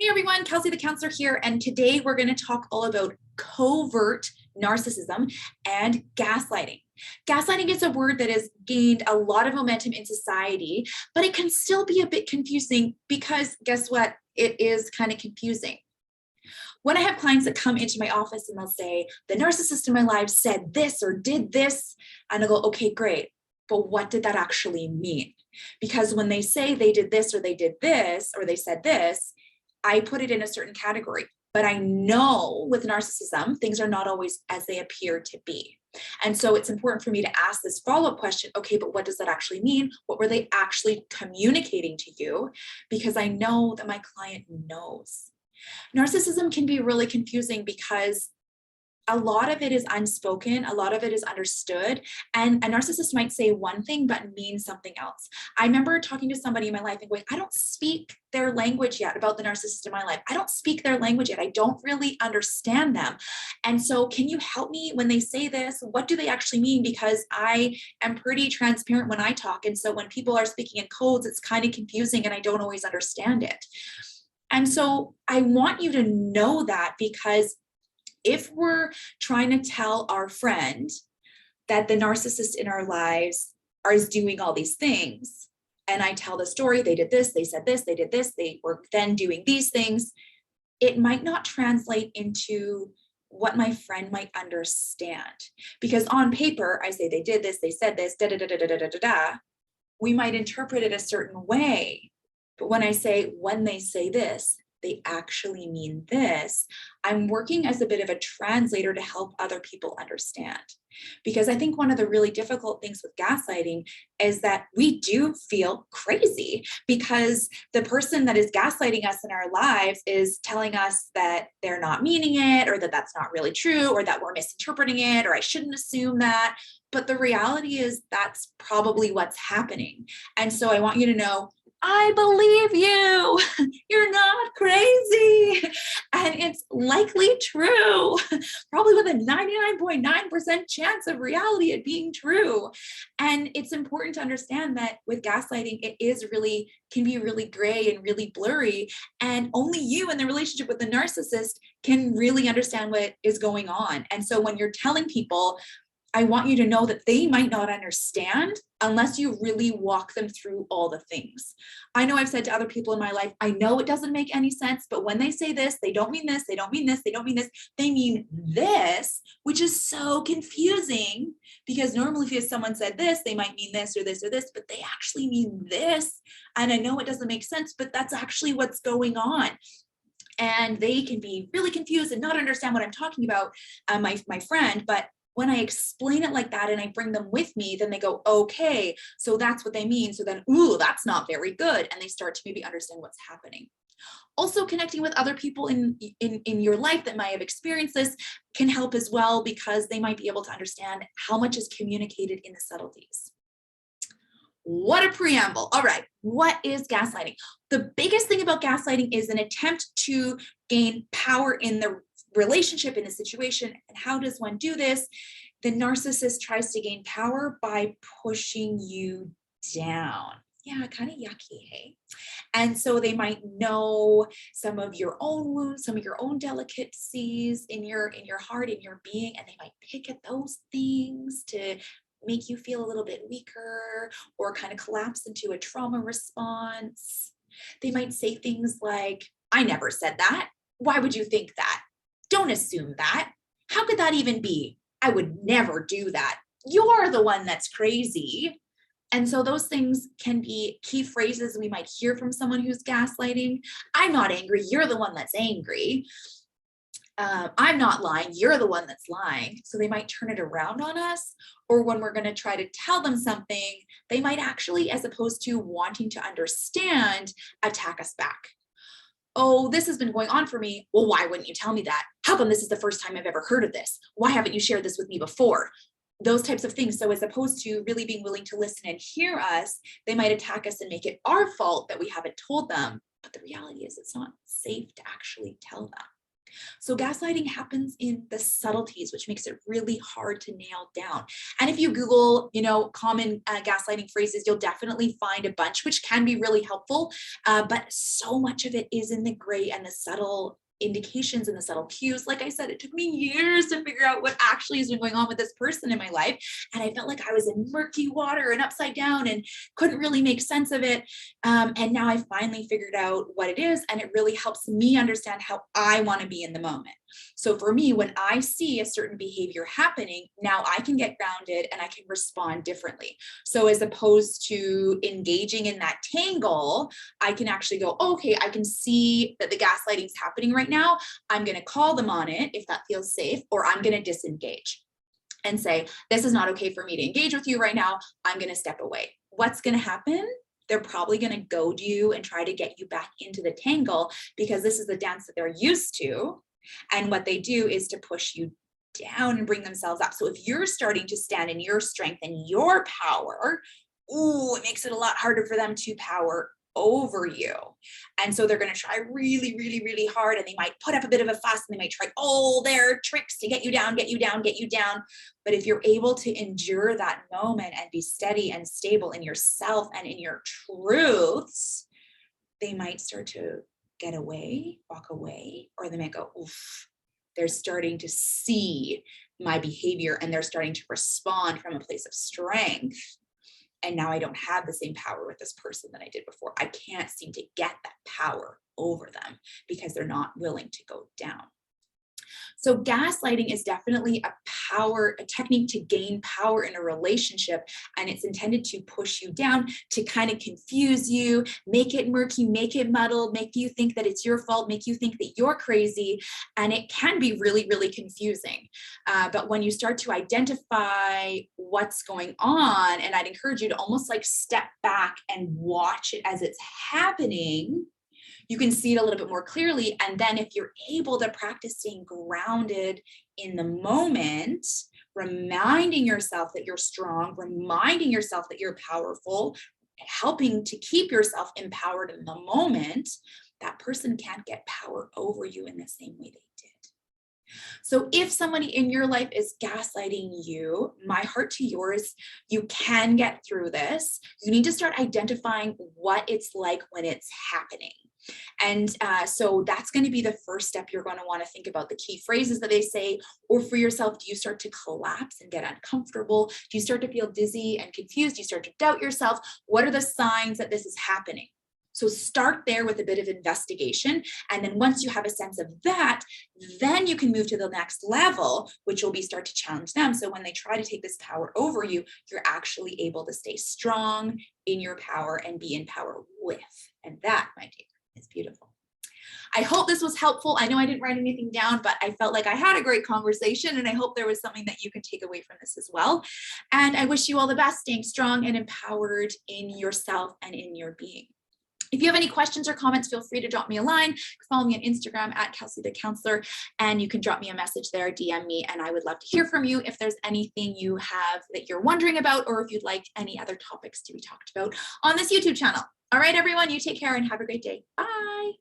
everyone, Kelsey the Counsellor here, and today we're going to talk all about covert narcissism and gaslighting. Gaslighting is a word that has gained a lot of momentum in society, but it can still be a bit confusing because guess what? It is kind of confusing. When I have clients that come into my office and they'll say, the narcissist in my life said this or did this, and I'll go, okay, great, but what did that actually mean? Because when they say they did this or they did this or they said this, I put it in a certain category, but I know with narcissism, things are not always as they appear to be. And so it's important for me to ask this follow-up question, okay, but what does that actually mean? What were they actually communicating to you? Because I know that my client knows. Narcissism can be really confusing because a lot of it is unspoken, a lot of it is understood, and a narcissist might say one thing but mean something else. I remember talking to somebody in my life and going, I don't speak their language yet about the narcissist in my life. I don't speak their language yet. I don't really understand them. And so can you help me when they say this? What do they actually mean? Because I am pretty transparent when I talk. And so when people are speaking in codes, it's kind of confusing and I don't always understand it. And so I want you to know that, because if we're trying to tell our friend that the narcissist in our lives is doing all these things, and I tell the story, they did this, they said this, they did this, they were then doing these things, it might not translate into what my friend might understand. Because on paper, I say they did this, they said this, da da da da da da da da. We might interpret it a certain way. But when I say, when they say this, they actually mean this, I'm working as a bit of a translator to help other people understand. Because I think one of the really difficult things with gaslighting is that we do feel crazy because the person that is gaslighting us in our lives is telling us that they're not meaning it, or that that's not really true, or that we're misinterpreting it, or I shouldn't assume that. But the reality is that's probably what's happening. And so I want you to know, I believe you. You're not crazy. And it's likely true, probably with a 99.9% chance of reality it being true. And it's important to understand that with gaslighting, can be really gray and really blurry. And only you in the relationship with the narcissist can really understand what is going on. And so when you're telling people, I want you to know that they might not understand unless you really walk them through all the things. I know I've said to other people in my life, I know it doesn't make any sense, but when they say this, they don't mean this, they don't mean this, they don't mean this, they mean this, which is so confusing because normally if someone said this, they might mean this or this or this, but they actually mean this. And I know it doesn't make sense, but that's actually what's going on. And they can be really confused and not understand what I'm talking about, my friend, but when I explain it like that and I bring them with me, then they go, okay, so that's what they mean. So then, ooh, that's not very good. And they start to maybe understand what's happening. Also, connecting with other people in your life that might have experienced this can help as well, because they might be able to understand how much is communicated in the subtleties. What a preamble. All right, what is gaslighting? The biggest thing about gaslighting is an attempt to gain power in the relationship, in a situation. And how does one do this? The narcissist tries to gain power by pushing you down. Yeah, kind of yucky, hey? And so they might know some of your own wounds, some of your own delicacies in your heart, in your being, and they might pick at those things to make you feel a little bit weaker or kind of collapse into a trauma response. They might say things like, I never said that. Why would you think that? Don't assume that. How could that even be? I would never do that. You're the one that's crazy. And so those things can be key phrases we might hear from someone who's gaslighting. I'm not angry. You're the one that's angry. I'm not lying. You're the one that's lying. So they might turn it around on us. Or when we're going to try to tell them something, they might actually, as opposed to wanting to understand, attack us back. Oh, this has been going on for me. Well, why wouldn't you tell me that? How come this is the first time I've ever heard of this? Why haven't you shared this with me before? Those types of things. So as opposed to really being willing to listen and hear us, they might attack us and make it our fault that we haven't told them. But the reality is it's not safe to actually tell them. So gaslighting happens in the subtleties, which makes it really hard to nail down. And if you Google, common gaslighting phrases, you'll definitely find a bunch, which can be really helpful. But so much of it is in the gray and the subtle indications and the subtle cues. Like I said, it took me years to figure out what actually has been going on with this person in my life. And I felt like I was in murky water and upside down and couldn't really make sense of it. And now I finally figured out what it is. And it really helps me understand how I want to be in the moment. So for me, when I see a certain behavior happening, now I can get grounded and I can respond differently. So as opposed to engaging in that tangle, I can actually go, okay, I can see that the gaslighting is happening right now. I'm going to call them on it if that feels safe, or I'm going to disengage and say, this is not okay for me to engage with you right now. I'm going to step away. What's going to happen? They're probably going to goad you and try to get you back into the tangle, because this is the dance that they're used to. And what they do is to push you down and bring themselves up. So if you're starting to stand in your strength and your power, it makes it a lot harder for them to power over you. And so they're going to try really, really, really hard, and they might put up a bit of a fuss, and they might try all their tricks to get you down, get you down, get you down. But if you're able to endure that moment and be steady and stable in yourself and in your truths, they might start to get away, walk away, or they might go, oof, they're starting to see my behavior and they're starting to respond from a place of strength. And now I don't have the same power with this person that I did before. I can't seem to get that power over them because they're not willing to go down. So gaslighting is definitely a technique to gain power in a relationship, and it's intended to push you down, to kind of confuse you, make it murky, make it muddled, make you think that it's your fault, make you think that you're crazy, and it can be really, really confusing. But when you start to identify what's going on, and I'd encourage you to almost like step back and watch it as it's happening, you can see it a little bit more clearly. And then if you're able to practice staying grounded in the moment, reminding yourself that you're strong, reminding yourself that you're powerful, helping to keep yourself empowered in the moment, that person can't get power over you in the same way they did. So if somebody in your life is gaslighting you, my heart to yours, you can get through this. You need to start identifying what it's like when it's happening. And so that's going to be the first step. You're going to want to think about the key phrases that they say, or for yourself, do you start to collapse and get uncomfortable? Do you start to feel dizzy and confused? Do you start to doubt yourself? What are the signs that this is happening? So start there with a bit of investigation. And then once you have a sense of that, then you can move to the next level, which will be start to challenge them. So when they try to take this power over you, you're actually able to stay strong in your power and be in power with. And that, my dear, is beautiful. I hope this was helpful. I know I didn't write anything down, but I felt like I had a great conversation, and I hope there was something that you can take away from this as well. And I wish you all the best, staying strong and empowered in yourself and in your being. If you have any questions or comments, feel free to drop me a line. Follow me on Instagram at Kelsey The Counsellor, and you can drop me a message there, DM me, and I would love to hear from you if there's anything you have that you're wondering about, or if you'd like any other topics to be talked about on this YouTube channel. All right, everyone, you take care and have a great day. Bye.